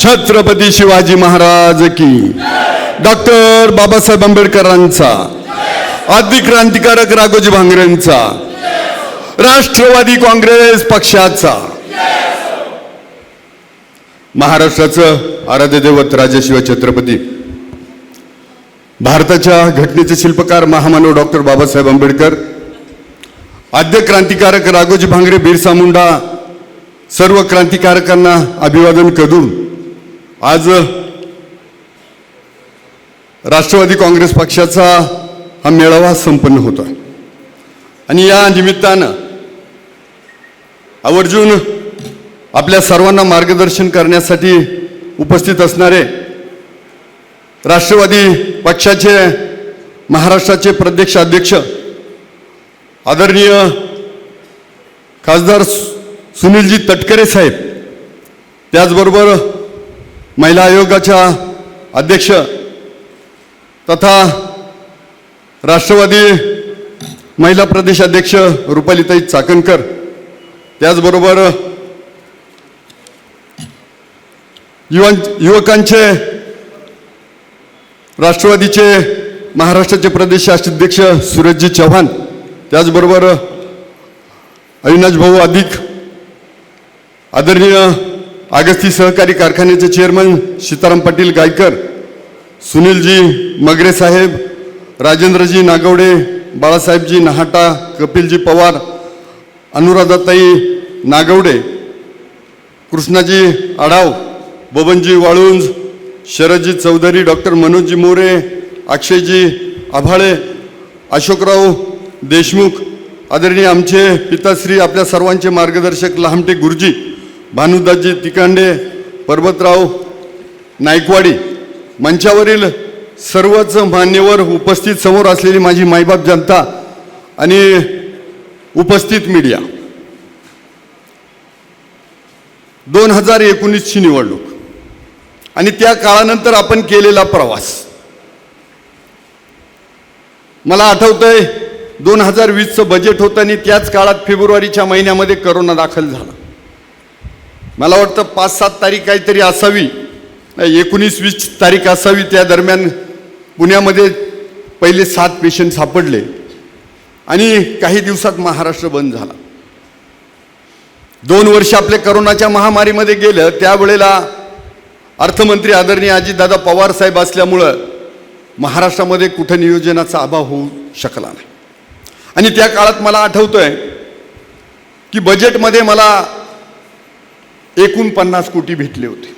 छत्रपती शिवाजी महाराज की, डॉक्टर बाबासाहेब आंबेडकरांचा, आदि क्रांतिकारक राघोजी भांगरेंचा, राष्ट्रवादी काँग्रेस पक्षाचा, महाराष्ट्राचं आराध्य दैवत राजशिव छत्रपती, भारताच्या घटनेचे शिल्पकार महामानव डॉक्टर बाबासाहेब आंबेडकर, आद्य क्रांतिकारक राघोजी भांगरे, बिरसा मुंडा, सर्व क्रांतिकारकांना अभिवादन करून आज राष्ट्रवादी काँग्रेस पक्षाचा हा मेळावा संपन्न होतो आणि या निमित्तानं आवर्जून आपल्या सर्वांना मार्गदर्शन करण्यासाठी उपस्थित असणारे राष्ट्रवादी पक्षाचे महाराष्ट्राचे प्रदेश अध्यक्ष आदरणीय खासदार सुनीलजी तटकरे साहेब, त्याचबरोबर महिला आयोगाच्या अध्यक्ष तथा राष्ट्रवादी महिला प्रदेश अध्यक्ष रुपालीताई चाकणकर, त्याचबरोबर युवकांचे राष्ट्रवादीचे महाराष्ट्राचे प्रदेश अध्यक्ष सूरजजी चव्हाण, त्याचबरोबर अविनाश भाऊ अधिक, आदरणीय आगस्ती सहकारी कारखान्याचे चेअरमन सीताराम पाटील गायकर, सुनीलजी मगरे साहेब, राजेंद्रजी नागवडे, बाळासाहेबजी नहाटा, कपिलजी पवार, अनुराधाताई नागवडे, कृष्णाजी आढाव, बबनजी वाळुंज, शरदजी चौधरी, डॉक्टर मनोजजी मोरे, अक्षयजी आभाळे, अशोकराव देशमुख, आदरणीय आमचे पिताश्री आपल्या सर्वांचे मार्गदर्शक लहामटे गुरुजी, भानुदासजी तिकांडे, पर्वतराव नायकवाडी, मंचावरील सर्वच मान्यवर, उपस्थित समोर असलेली माझी मायबाप जनता आणि उपस्थित मीडिया, 2019ची निवडणूक आणि त्या काळानंतर आपण केलेला प्रवास, मला आठवतंय 2020चं बजेट होतं आणि त्याच काळात फेब्रुवारीच्या महिन्यामध्ये करोना दाखल झाला. मला वाटतं 5-7 तारीख काहीतरी असावी, 19-20 तारीख असावी. त्या दरम्यान पुण्यामध्ये पहिले 7 पेशंट सापडले आणि काही दिवसात महाराष्ट्र बंद झाला. 2 वर्ष आपले करोनाच्या महामारीमध्ये गेलं. त्यावेळेला अर्थमंत्री आदरणीय अजितदादा पवार साहेब असल्यामुळं महाराष्ट्रामध्ये कुठं नियोजनाचा अभाव होऊ शकला नाही आणि त्या काळात मला आठवतंय की बजेटमध्ये मला एकूण 50 कोटी भेटले होते.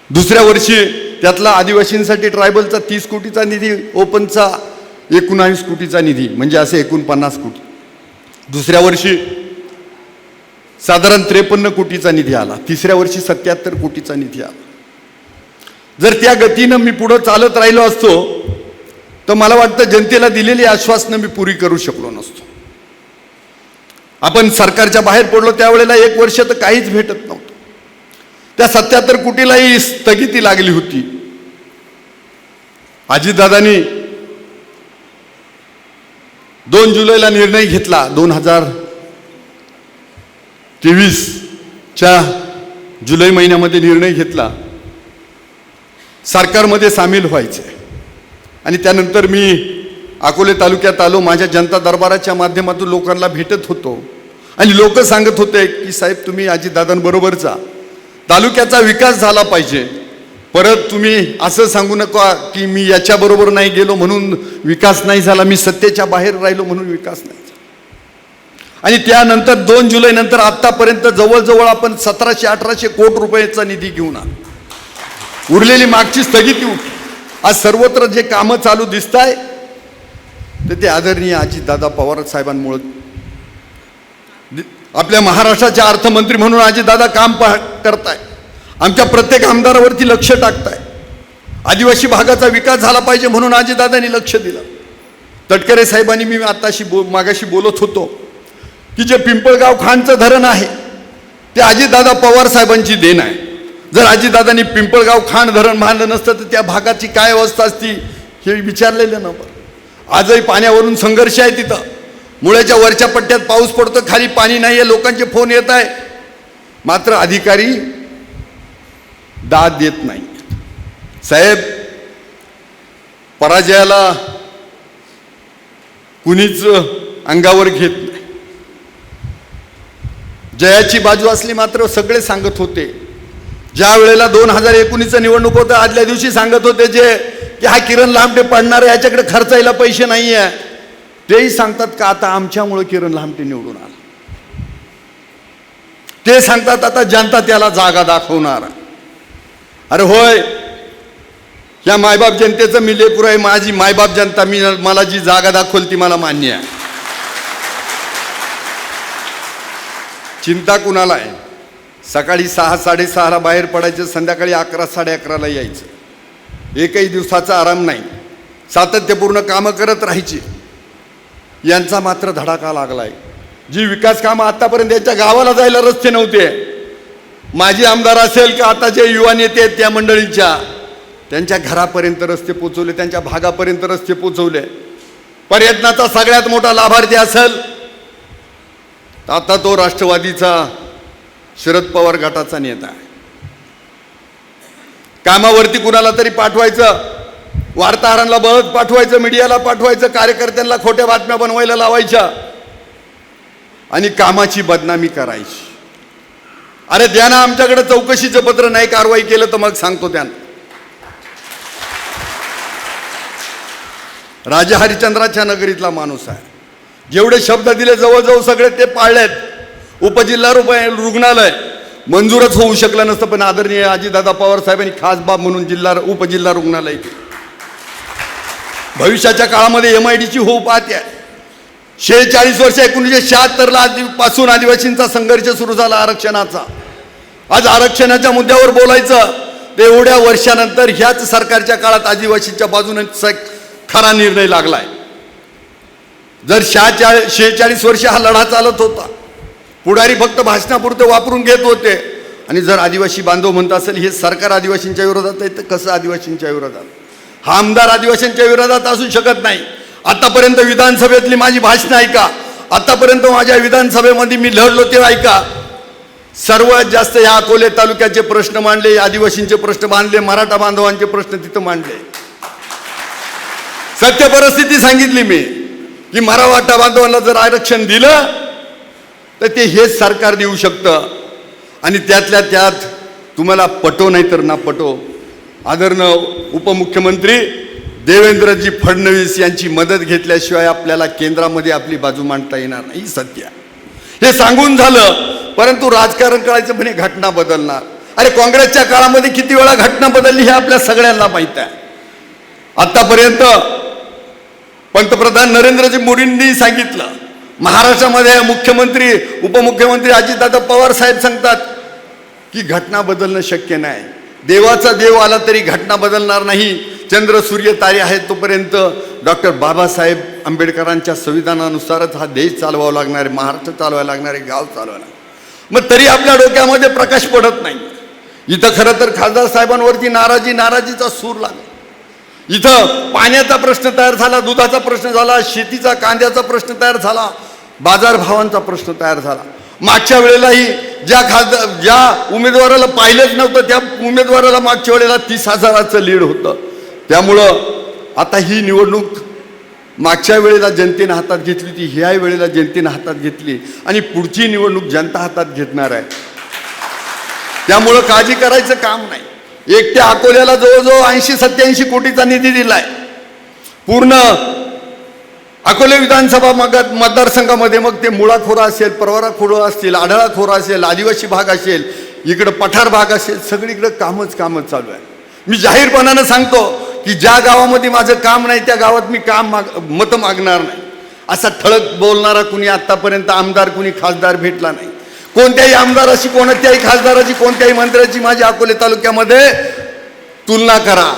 दुसऱ्या वर्षी त्यातला आदिवासींसाठी ट्रायबलचा 30 कोटीचा निधी, ओपनचा 19 कोटीचा निधी, म्हणजे असे एकूण 50 कोटी. दुसऱ्या वर्षी साधारण 53 कोटीचा निधी आला. तिसऱ्या वर्षी 77 कोटीचा निधी आला. जर त्या गतीनं मी पुढं चालत राहिलो असतो तर मला वाटतं जनतेला दिलेली आश्वासनं मी पुरी करू शकलो नसतो. आपण सरकारच्या बाहेर पडलो त्यावेळेला 1 वर्ष तर काहीच भेटत नव्हतं. त्या 77 कोटीलाही स्थगिती लागली होती. अजितदादांनी 2 जुलैला निर्णय घेतला, 2023च्या जुलै महिन्यामध्ये निर्णय घेतला सरकारमध्ये सामील व्हायचे. आणि त्यानंतर मी अकोले तालुक्यात आलो. माझ्या जनता दरबाराच्या माध्यमातून लोकांना भेटत होतो आणि लोक सांगत होते की साहेब तुम्ही अजितदादांबरोबर जा, तालुक्याचा विकास झाला पाहिजे. परत तुम्ही असं सांगू नका की मी याच्याबरोबर नाही गेलो म्हणून विकास नाही झाला, मी सत्तेच्या बाहेर राहिलो म्हणून विकास नाही झाला. आणि त्यानंतर 2 जुलैनंतर आत्तापर्यंत जवळजवळ आपण 1700-1800 कोटी रुपयाचा निधी घेऊन आलो. उरलेली मागची स्थगिती होती. आज सर्वत्र जे कामं चालू दिसत आहे तर ते आदरणीय अजितदादा पवार साहेबांमुळे. आपल्या महाराष्ट्राचे अर्थमंत्री म्हणून अजितदादा काम करताय. आमच्या प्रत्येक आमदारावरती लक्ष टाकताय. आदिवासी भागाचा विकास झाला पाहिजे म्हणून अजितदादांनी लक्ष दिलं. तटकरे साहेबांनी, मी आताशी मागाशी बोलत होतो की जे पिंपळगाव खांडचं धरण आहे ते अजितदादा पवार साहेबांची देण आहे. जर अजितदादांनी पिंपळगाव खांड धरण बांधलं नसतं तर त्या भागाची काय अवस्था असती हे विचारलेलं नव्हतं. आजही पाण्यावरून संघर्ष आहे. तिथं मुळ्याच्या वरच्या पट्ट्यात पाऊस पडतो, खाली पाणी नाही आहे, लोकांचे फोन येत आहे. मात्र अधिकारी दाद देत नाही. साहेब, पराजयाला कुणीच अंगावर घेत नाही. जयाची बाजू असली मात्र सगळे सांगत होते. ज्या वेळेला 2019 निवडणूक होतं आदल्या दिवशी सांगत होते की हा किरण लामटे पडणार आहे, याच्याकडे खर्चायला पैसे नाही आहे. तेही सांगतात का आता आमच्यामुळे किरण लामटे निवडून आला. ते सांगतात आता जनता त्याला जागा दाखवणार. अरे होय, या मायबाप जनतेचं मी लेकरू आहे. माझी मायबाप जनता मला जी जागा दाखवल ती मला मान्य आहे. चिंता कुणाला आहे? सकाळी 6-6:30ला बाहेर पडायचं, संध्याकाळी 11-11:30ला यायचं. एकही दिवसाचा आराम नाही. सातत्यपूर्ण कामं करत राहायची. यांचा मात्र धडाका लागलाय. जी विकास कामं आतापर्यंत यांच्या गावाला जायला रस्ते नव्हते, माजी आमदार असेल का आता जे युवा नेते आहेत त्या मंडळींच्या, त्यांच्या घरापर्यंत रस्ते पोचवले, त्यांच्या भागापर्यंत रस्ते पोचवले. पर्यटनाचा सगळ्यात मोठा लाभार्थी असेल आता तो राष्ट्रवादीचा शरद पवार गटाचा नेता आहे. कामावरती कुणाला तरी पाठवायचं, वार्ताहरांना बळत पाठवायचं, मीडियाला पाठवायचं, कार्यकर्त्यांना खोट्या बातम्या बनवायला लावायच्या आणि कामाची बदनामी करायची. अरे द्या ना आमच्याकडे चौकशीचं पत्र, नाही कारवाई केलं तर मग सांगतो त्यांना. राजा हरिश्चंद्राच्या नगरीतला माणूस आहे. जेवढे शब्द दिले जवळजवळ सगळे ते पाळलेत. उपजिल्हा रुग्णालय मंजूरच होऊ शकलं नसतं, पण आदरणीय अजितदादा पवार साहेबांनी खास बाब म्हणून उपजिल्हा रुग्णालय भविष्याच्या काळामध्ये MIDची होऊ पाहते. 46 वर्ष 1976ला पासून आदिवासींचा संघर्ष सुरू झाला आरक्षणाचा. आज आरक्षणाच्या मुद्द्यावर बोलायचं ते एवढ्या वर्षानंतर ह्याच सरकारच्या काळात आदिवासींच्या बाजूने खरा निर्णय लागलाय. जर 46 वर्ष हा लढा चालत होता, पुढारी फक्त भाषणापुरते वापरून घेत होते, आणि जर आदिवासी बांधव म्हणत असेल हे सरकार आदिवासींच्या विरोधात आहे, तर कसं आदिवासींच्या विरोधात? हा आमदार आदिवासींच्या विरोधात असू शकत नाही. आतापर्यंत विधानसभेतली माझी भाषणं ऐका, आतापर्यंत माझ्या विधानसभेमध्ये मी लढलो ते ऐका. सर्वात जास्त या अकोले तालुक्याचे प्रश्न मांडले, आदिवासींचे प्रश्न मांडले, मराठा बांधवांचे प्रश्न तिथं मांडले. सत्य परिस्थिती सांगितली मी की मराठा बांधवांना जर आरक्षण दिलं तर ते हेच सरकार देऊ शकतं. आणि त्यातल्या त्यात तुम्हाला पटो नाही तर ना पटो, आदरणीय उपमुख्यमंत्री देवेंद्रजी फडणवीस यांची मदत घेतल्याशिवाय आपल्याला केंद्रामध्ये आपली बाजू मांडता येणार नाही. सत्य हे सांगून झालं, परंतु राजकारण करायचं म्हणे घटना बदलणार. अरे काँग्रेसच्या काळामध्ये किती वेळा घटना बदलली हे आपल्या सगळ्यांना माहीत आहे. आतापर्यंत पंतप्रधान नरेंद्रजी मोदींनी सांगितलं, महाराष्ट्रामध्ये मुख्यमंत्री उपमुख्यमंत्री अजितदादा पवार साहेब सांगतात की घटना बदलणं शक्य नाही. देवाचा देव आला तरी घटना बदलणार नाही. चंद्र सूर्य तारे आहेत तोपर्यंत डॉक्टर बाबासाहेब आंबेडकरांच्या संविधानानुसारच हा देश चालवावा लागणार आहे, महाराष्ट्र चालवायला लागणार आहे, गाव चालवायला. मग तरी आपल्या डोक्यामध्ये प्रकाश पडत नाही. इथं खरं तर खासदार साहेबांवरती नाराजीचा सूर लागला. इथं पाण्याचा प्रश्न तयार झाला, दुधाचा प्रश्न झाला, शेतीचा कांद्याचा प्रश्न तयार झाला, बाजारभावांचा प्रश्न तयार झाला. मागच्या वेळेलाही ज्या उमेदवाराला पाहिलंच नव्हतं त्या उमेदवाराला मागच्या वेळेला 30,000चं लीड होतं. त्यामुळं आता ही निवडणूक मागच्या वेळेला जनतेनं हातात घेतली होती, ह्या वेळेला जनतेनं हातात घेतली आणि पुढची निवडणूक जनता हातात घेणार आहे. त्यामुळं काळजी करायचं काम नाही. एकट्या अकोल्याला जवळजवळ 80-87 कोटीचा निधी दिलाय. पूर्ण अकोले विधानसभा मतदारसंघामध्ये मग ते मुळाखोरा असेल, परवरा खोरं असतील, आढळा खोरा असेल, आदिवासी भाग असेल, इकडं पठार भाग असेल, सगळीकडे कामच चालू आहे. मी जाहीरपणानं सांगतो की ज्या गावामध्ये माझं काम नाही त्या गावात मी मत मागणार नाही. असा ठळक बोलणारा कुणी आतापर्यंत आमदार कुणी खासदार भेटला नाही. कोणत्याही आमदाराची, कोणत्याही खासदाराची, कोणत्याही मंत्र्याची माझ्या अकोले तालुक्यामध्ये तुलना करा.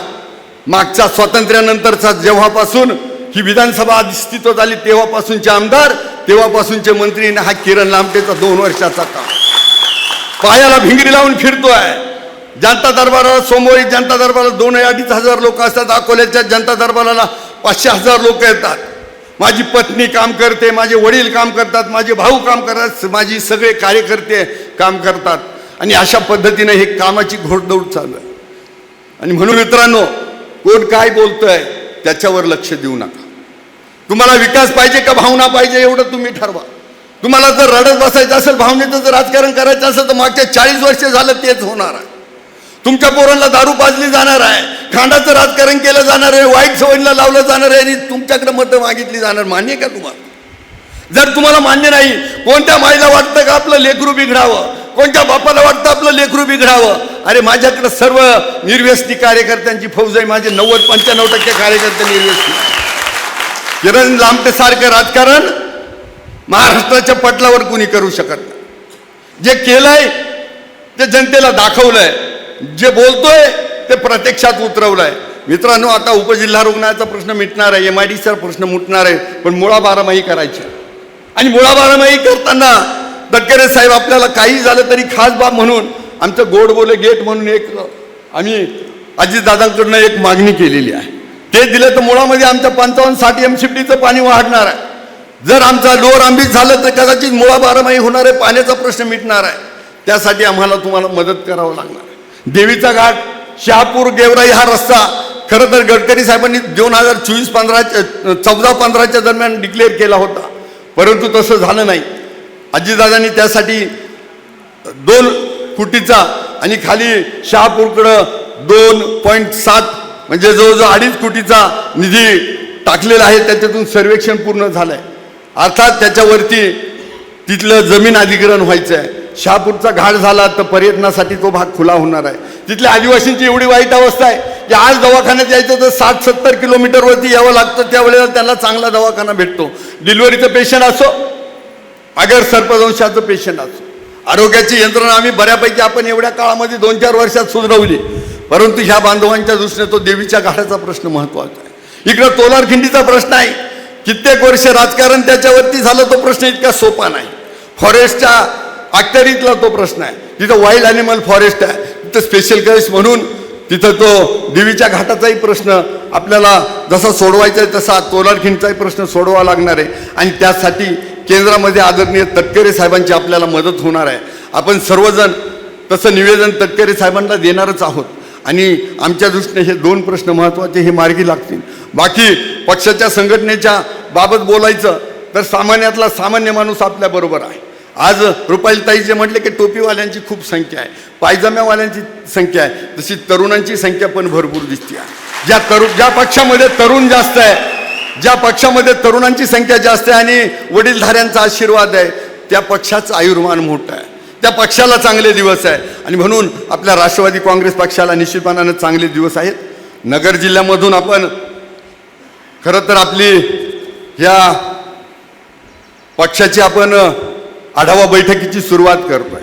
मागच्या स्वातंत्र्यानंतरचा जेव्हापासून ही विधानसभा अस्तित्वात आली तेव्हापासूनचे आमदार, तेव्हापासूनचे मंत्री, हा किरण लामटेचा 2 वर्षाचा काम पायाला भिंगरी लावून फिरतोय. जनता दरबाराला सोमवारी जनता दरबाराला 2-2.5 हजार लोक असतात. अकोल्याच्या जनता दरबाराला 500,000 लोक येतात. माझी पत्नी काम करते, माझे वडील काम करतात, माझे भाऊ काम करतात, माझी सगळे कार्यकर्ते काम करतात. आणि अशा पद्धतीने हे कामाची घोडदौड चालू आहे. आणि म्हणून मित्रांनो, कोण काय बोलतोय त्याच्यावर लक्ष देऊ नका. तुम्हाला विकास पाहिजे का भावना पाहिजे एवढं तुम्ही ठरवा. तुम्हाला जर रडत बसायचं असेल, भावनेचं जर राजकारण करायचं असेल, तर मागच्या 40 वर्ष झालं तेच होणार आहे. तुमच्या पोरांना दारू पाजली जाणार आहे, खांडाचं राजकारण केलं जाणार आहे, वाईट सवयीला लावलं जाणार आहे आणि तुमच्याकडे मतं मागितली जाणार. मान्य का तुम्हाला? जर तुम्हाला मान्य नाही, कोणत्या माईला वाटतं का आपलं लेकरू बिघडावं, कोणत्या बापाला वाटतं आपलं लेकरू बिघडावं? अरे माझ्याकडे सर्व निर्व्यसनी कार्यकर्त्यांची फौज आहे. माझे 90-95% कार्यकर्ते निर्व्यसनी. किरण लांबटे सारखं राजकारण महाराष्ट्राच्या पटलावर कुणी करू शकत नाही. जे केलंय ते जनतेला दाखवलंय, जे बोलतोय ते प्रत्यक्षात उतरवलंय. मित्रांनो, आता उपजिल्हा रुग्णालयाचा प्रश्न मिटणार आहे, MIDCचा प्रश्न मिटणार आहे, पण मुळा बारामाही करायची. आणि मुळा बारामाही करताना तटकरे साहेब आपल्याला काही झालं तरी खास बाब म्हणून आमचं गोड बोले गेट म्हणून एक आम्ही अजितदादांकडनं एक मागणी केलेली आहे. ते दिलं तर मुळामध्ये आमच्या 55-60 MCFDचं पाणी वाढणार आहे. जर आमचा लोअर आंबीज झालं तर कदाचित मुळा बारामाही होणार आहे, पाण्याचा प्रश्न मिटणार आहे. त्यासाठी आम्हाला तुम्हाला मदत करावं लागणार आहे. देवीचा घाट, शहापूर, गेवराई हा रस्ता खरं तर गडकरी साहेबांनी 2014-15च्या दरम्यान डिक्लेअर केला होता, परंतु तसं झालं नाही. अजितदादांनी त्यासाठी 2 कोटीचा आणि खाली शहापूरकडं 2.7 म्हणजे जवळजवळ 2.5 कोटीचा निधी टाकलेला आहे. त्याच्यातून सर्वेक्षण पूर्ण झालं आहे. अर्थात त्याच्यावरती तिथलं जमीन अधिग्रहण व्हायचं आहे. शहापूरचा घाट झाला तर पर्यटनासाठी तो भाग खुला होणार आहे. तिथल्या आदिवासींची एवढी वाईट अवस्था आहे की आज दवाखान्यात यायचं तर 60-70 किलोमीटरवरती यावं लागतं. त्यावेळेला त्यांना चांगला दवाखाना भेटतो. डिलिव्हरीचं पेशंट असो, अगर सर्पदंशाचं पेशंट असो, आरोग्याची यंत्रणा आम्ही बऱ्यापैकी आपण एवढ्या काळामध्ये 2-4 वर्षात सुधारवली. परंतु ह्या बांधवांच्या दृष्टीने तो देवीच्या घाटाचा प्रश्न महत्त्वाचा आहे. इकडं तोलारखिंडीचा प्रश्न आहे. कित्येक वर्ष राजकारण त्याच्यावरती झालं. तो प्रश्न इतका सोपा नाही. फॉरेस्टच्या अखत्यारीतला तो प्रश्न आहे. तिथं वाईल्ड ॲनिमल फॉरेस्ट आहे, तिथं स्पेशल केस म्हणून तिथं तो देवीच्या घाटाचाही प्रश्न आपल्याला जसा सोडवायचा आहे तसा तोलारखिंडचाही प्रश्न सोडवावा लागणार आहे. आणि त्यासाठी केंद्रामध्ये आदरणीय तटकरे साहेबांची आपल्याला मदत होणार आहे. आपण सर्वजण तसं निवेदन तटकरे साहेबांना देणारच आहोत. आणि आमच्या दृष्टीने हे 2 प्रश्न महत्त्वाचे हे मार्गी लागतील. बाकी पक्षाच्या संघटनेच्या बाबत बोलायचं तर सामान्यातला सामान्य माणूस आपल्याबरोबर आहे. आज रुपालीताई जे म्हटले की टोपीवाल्यांची खूप संख्या आहे, पायजम्यावाल्यांची संख्या आहे, तशी तरुणांची संख्या पण भरपूर दिसते आहे. ज्या पक्षामध्ये तरुण जास्त आहे, ज्या पक्षामध्ये तरुणांची संख्या जास्त आहे आणि वडीलधाऱ्यांचा आशीर्वाद आहे, त्या पक्षाचं आयुर्मान मोठं आहे. त्या पक्षाला चांगले दिवस आहे. आणि म्हणून आपल्या राष्ट्रवादी काँग्रेस पक्षाला निश्चितपणानं चांगले दिवस आहेत. नगर जिल्ह्यामधून आपण खरं तर आपली ह्या पक्षाची आपण आढावा बैठकीची सुरुवात करतोय.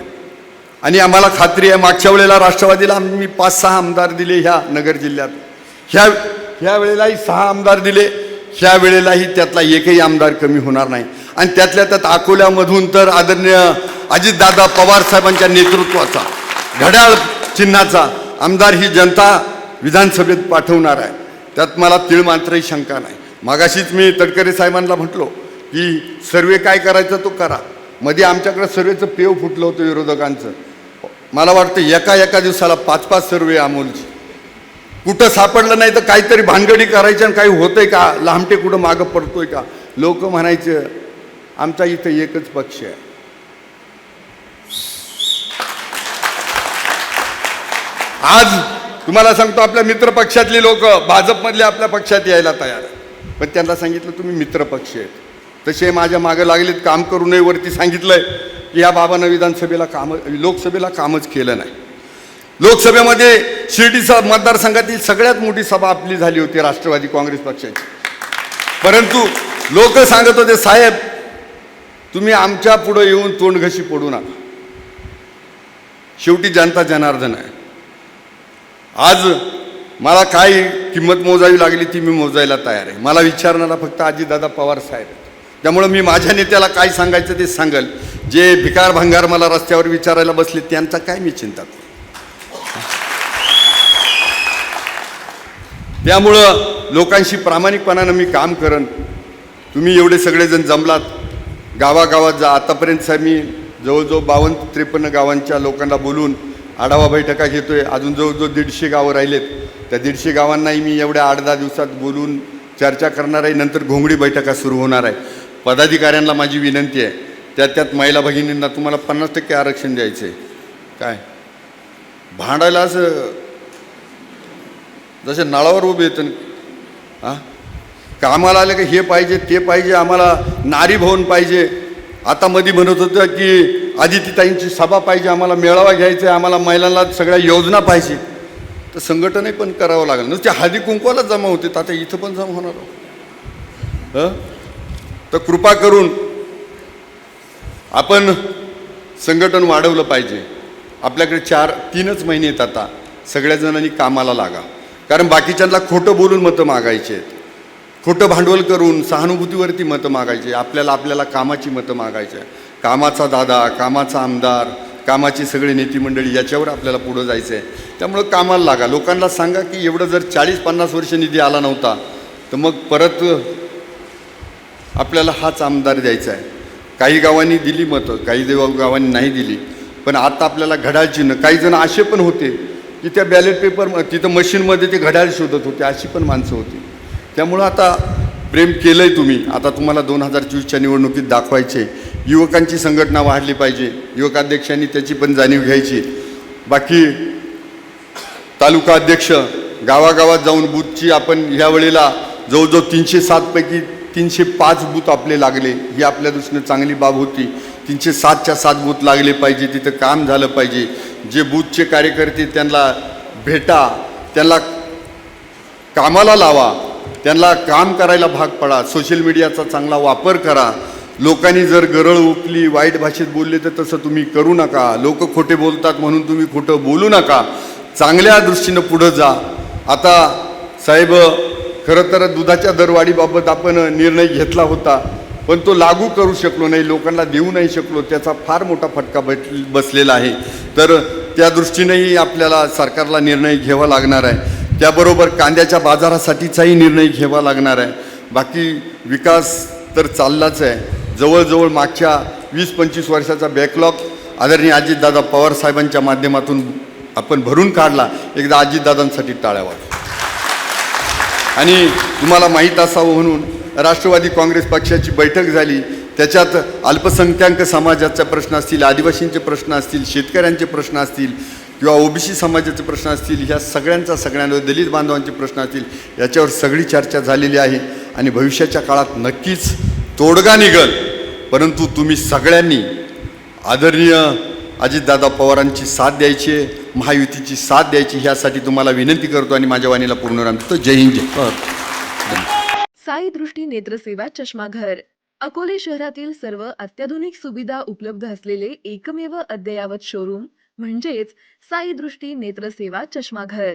आणि आम्हाला खात्री आहे मागच्या वेळेला राष्ट्रवादीला आम्ही 5-6 आमदार दिले ह्या नगर जिल्ह्यात. ह्या वेळेलाही 6 आमदार दिले. ह्या वेळेलाही त्यातला एकही आमदार कमी होणार नाही. आणि त्यातल्या त्यात अकोल्यामधून तर आदरणीय अजितदादा पवार साहेबांच्या नेतृत्वाचा घड्याळ चिन्हाचा आमदार ही जनता विधानसभेत पाठवणार आहे. त्यात मला तीळ मात्रही शंका नाही. मागाशीच मी तटकरे साहेबांना म्हटलो की सर्वे काय करायचं तो करा. मध्ये आमच्याकडे सर्वेचं पेव फुटलं होतं विरोधकांचं. मला वाटतं एका दिवसाला 5-5 सर्वे अमोलची. कुठं सापडलं नाही तर काहीतरी भानगडी करायची आणि काही होतंय का, लांबटे कुठं मागं पडतोय का. लोक म्हणायचं आमचा इथं एकच पक्ष आहे. आज तुम्हाला सांगतो आपल्या मित्र पक्षातली लोक भाजपमधले आपल्या पक्षात यायला तयार आहे. पण त्यांना सांगितलं तुम्ही मित्र पक्ष आहेत. तसे माझ्या मागं लागलेत काम करू नये. वरती सांगितलंय की या बाबांना विधानसभेला लोकसभेला कामच केलं नाही. लोकसभेमध्ये शिर्डीचा मतदारसंघातील सगळ्यात मोठी सभा आपली झाली होती राष्ट्रवादी काँग्रेस पक्षाची. परंतु लोक सांगत होते साहेब तुम्ही आमच्या पुढं येऊन तोंडघशी पडू नका. शेवटी जनता जनार्दन आहे. आज मला काय किंमत मोजावी लागली ती मी मोजायला तयार आहे. मला विचारणारा फक्त अजितदादा पवार साहेब. त्यामुळं मी माझ्या नेत्याला काय सांगायचं ते सांगेल. जे भिकार भंगार मला रस्त्यावर विचारायला बसले त्यांचा काय मी चिंता करू. त्यामुळं लोकांशी प्रामाणिकपणानं मी काम करेन. तुम्ही एवढे सगळेजण जमलात, गावागावात जा. आतापर्यंत साहेब मी जवळजवळ 52-53 गावांच्या लोकांना बोलून आढावा बैठका घेतोय. अजून जवळजवळ 150 गावं राहिलेत. त्या 150 गावांनाही मी एवढ्या 8-10 दिवसात बोलून चर्चा करणार आहे. नंतर घोंगडी बैठका सुरू होणार आहे. पदाधिकाऱ्यांना माझी विनंती आहे, त्यात महिला भगिनींना तुम्हाला 50% आरक्षण द्यायचं आहे. काय भांडायला असं जसे नळावर उभे येतं हां, कामाला आलं की हे पाहिजे ते पाहिजे, आम्हाला नारी भवन पाहिजे. आता मध्ये म्हणत होतं की आदितीताईंची सभा पाहिजे, आम्हाला मेळावा घ्यायचा आहे, आम्हाला महिलांना सगळ्या योजना पाहिजे. तर संघटनही पण करावं लागेल. नुसते हळदी कुंकवाला जमा होते, आता इथं पण जमा होणार. तर कृपा करून आपण संघटन वाढवलं पाहिजे. आपल्याकडे 3च महिने आहेत. आता सगळ्या जणांनी कामाला लागा. कारण बाकीच्यांना खोटं बोलून मतं मागायचे आहेत, खोटं भांडवल करून सहानुभूतीवरती मतं मागायचे. आपल्याला कामाची मतं मागायची आहे. कामाचा दादा, कामाचा आमदार, कामाची सगळी नेती मंडळी, याच्यावर आपल्याला पुढं जायचं आहे. त्यामुळं कामाला लागा. लोकांना सांगा की एवढं जर 40-50 वर्ष निधी आला नव्हता तर मग परत आपल्याला हाच आमदार द्यायचा आहे. काही गावांनी दिली मतं, काही गावांनी नाही दिली. पण आता आपल्याला घड्याळ चिन्ह, काही जण असे पण होते की त्या बॅलेट पेपर तिथं मशीनमध्ये ते घड्याळ शोधत होते, अशी पण माणसं होती. त्यामुळं आता प्रेम केलं आहे तुम्ही. आता तुम्हाला 2024च्या निवडणुकीत दाखवायचे. युवकांची संघटना वाढली पाहिजे. युवकाध्यक्षांनी त्याची पण जाणीव घ्यायची. बाकी तालुका अध्यक्ष गावागावात जाऊन बूथची आपण ह्या वेळेला जवळजवळ 307 पैकी 305 बूथ आपले लागले. ही आपल्या दृष्टीनं चांगली बाब होती. 307च्या 7 बूथ लागले पाहिजे. तिथं काम झालं पाहिजे. जे बूथचे कार्यकर्ते त्यांना भेटा, त्यांना कामाला लावा, त्यांना काम करायला भाग पडा. सोशल मीडियाचा चांगला वापर करा. लोकांनी जर गरळ उकली, वाईट भाषेत बोलले तर तसं तुम्ही करू नका. लोक खोटे बोलतात म्हणून तुम्ही खोटं बोलू नका. चांगल्या दृष्टीनं पुढं जा. आता साहेब, खरं तर दुधाच्या दरवाढीबाबत आपण निर्णय घेतला होता, पण तो लागू करू शकलो नाही, लोकांना देऊ नाही शकलो. त्याचा फार मोठा फटका बसलेला आहे. तर त्या दृष्टीनेही आपल्याला सरकारला निर्णय घ्यावा लागणार आहे. त्याबरोबर कांद्याच्या बाजारासाठीचाही निर्णय घ्यावा लागणार आहे. बाकी विकास तर चाललाच आहे. जवळजवळ मागच्या 20-25 वर्षाचा बॅकलॉग आदरणीय अजितदादा पवार साहेबांच्या माध्यमातून आपण भरून काढला. एकदा अजितदादांसाठी टाळ्या वाजवा. आणि तुम्हाला माहीत असावं म्हणून राष्ट्रवादी काँग्रेस पक्षाची बैठक झाली. त्याच्यात अल्पसंख्याक समाजाचे प्रश्न असतील, आदिवासींचे प्रश्न असतील, शेतकऱ्यांचे प्रश्न असतील किंवा ओबीसी समाजाचे प्रश्न असतील, ह्या सगळ्यांवर, दलित बांधवांचे प्रश्न असतील, याच्यावर सगळी चर्चा झालेली आहे. आणि भविष्याच्या काळात नक्कीच तोडगा निघेल. परंतु तुम्ही सगळ्यांनी आदरणीय अजितदादा पवारांची साथ द्यायची आहे, महायुतीची साथ द्यायची, ह्यासाठी तुम्हाला विनंती करतो आणि माझ्या वाणीला पूर्णविराम देतो. जय हिंद, जय भारत. साई दृष्टी नेत्रसेवा चष्माघर अकोले शहरातील सर्व अत्याधुनिक सुविधा उपलब्ध असलेले एकमेव अद्ययावत शोरूम म्हणजेच साई दृष्टी नेत्रसेवा चष्माघर.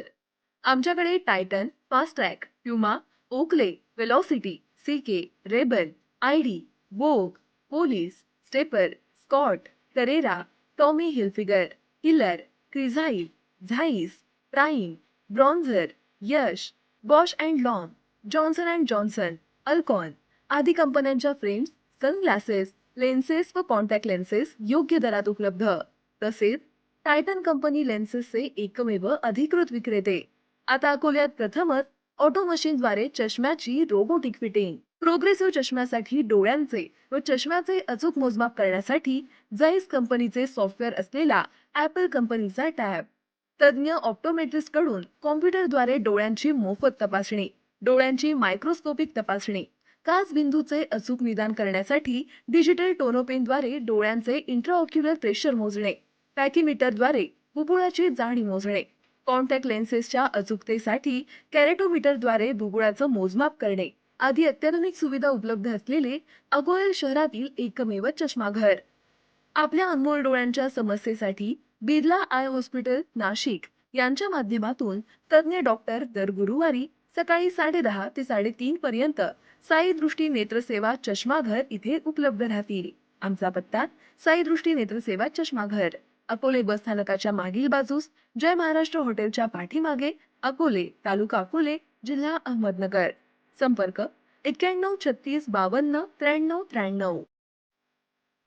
आमच्याकडे Titan, Fastrack, Puma, Oakley, Velocity, CK, Rayban, ID, Vogue, Police, Stepper, Scott, Carrera, Tommy Hilfiger, Killer, Crizal, Zeiss, Prime, Bronzer, Yash, Bausch and Lomb, Johnson and Johnson, Alcon आदी कंपन्यांच्या फ्रेम्स, सनग्लासेस, लेन्सेस व contact lenses योग्य दरात उपलब्ध. तसेच Titan company लेन्सेसचे एकमेव अधिकृत विक्रेते. आता अकोल्यात प्रथमच ऑटो मशीनद्वारे चष्म्याची रोबोटिक फिटिंग. प्रोग्रेसिव्ह चष्म्यासाठी डोळ्यांचे व चष्म्याचे अचूक मोजमाप करण्यासाठी जाईस कंपनीचे सॉफ्टवेअर असलेला ॲपल कंपनीचा टॅब. तज्ज्ञ ऑप्टोमेट्रिस्ट कडून कॉम्प्युटरद्वारे डोळ्यांची मोफत तपासणी, डोळ्यांची मायक्रोस्कोपिक तपासणी, काच बिंदूचे अचूक निदान करण्यासाठी डिजिटल टोनोपेनद्वारे डोळ्यांचे इंट्राऑक्युलर प्रेशर मोजणे, पॅकीमीटरद्वारे बुबुळाची जाडी मोजणे, कॉन्टॅक्ट लेन्सेसच्या अचूकतेसाठी कॅरेटोमीटरद्वारे बुबुळाचं मोजमाप करणे आदी अत्याधुनिक सुविधा उपलब्ध असलेले अकोले शहरातील एकमेव चष्माघर. आपल्या अनमोल डोळ्यांच्या समस्येसाठी बिर्ला आय हॉस्पिटल नाशिक यांच्या माध्यमातून तज्ज्ञ डॉक्टर दर गुरुवारी सकाळी 10:30 ते 3:30 पर्यंत साई दृष्टी नेत्रसेवा चष्माघर इथे उपलब्ध राहतील. आमचा पत्ता साई दृष्टी नेत्रसेवा चष्माघर, अकोले बस स्थानकाच्या मागील बाजूस, जय महाराष्ट्र हॉटेलच्या पाठीमागे, अकोले, तालुका अकोले, जिल्हा अहमदनगर. संपर्क 91 36 52 93 93.